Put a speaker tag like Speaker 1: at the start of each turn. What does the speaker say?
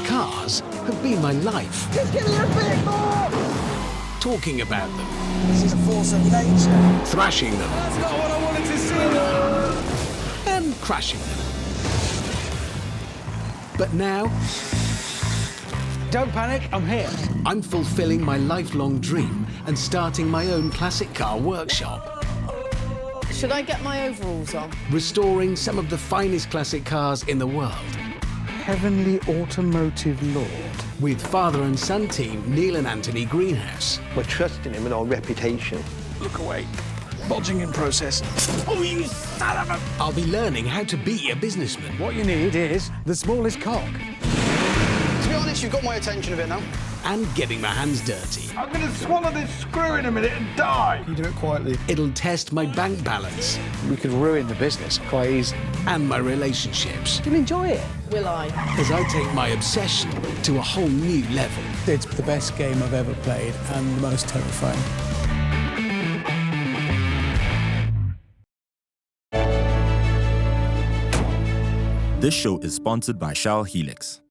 Speaker 1: Cars have been my life.
Speaker 2: Just give me a bit more!
Speaker 1: Talking about them,
Speaker 2: This is a force of nature.
Speaker 1: thrashing them,
Speaker 2: That's not what I wanted to see!
Speaker 1: and crashing them. But now,
Speaker 2: Don't panic, I'm here.
Speaker 1: I'm fulfilling my lifelong dream and starting my own classic car workshop.
Speaker 3: Should I get my overalls on?
Speaker 1: Restoring some of the finest classic cars in the world.
Speaker 2: Heavenly automotive lord.
Speaker 1: With father and son team Neil and Anthony Greenhouse.
Speaker 4: We're trusting him and our reputation.
Speaker 2: Look away. Bodging in process. Oh, you son of a...
Speaker 1: I'll be learning how to be a businessman.
Speaker 2: What you need is the smallest cock.
Speaker 5: To be honest, you've got my attention a bit now.
Speaker 1: And getting my hands dirty.
Speaker 2: I'm going to swallow this screw in a minute and die.
Speaker 5: You do it quietly.
Speaker 1: It'll test my bank balance
Speaker 2: We could ruin the business quite easy.
Speaker 1: and my relationships
Speaker 2: You'll enjoy it.
Speaker 3: Will I?
Speaker 1: as I take my obsession to a whole new level.
Speaker 6: It's the best game I've ever played and the most terrifying.
Speaker 7: This show is sponsored by Shell Helix.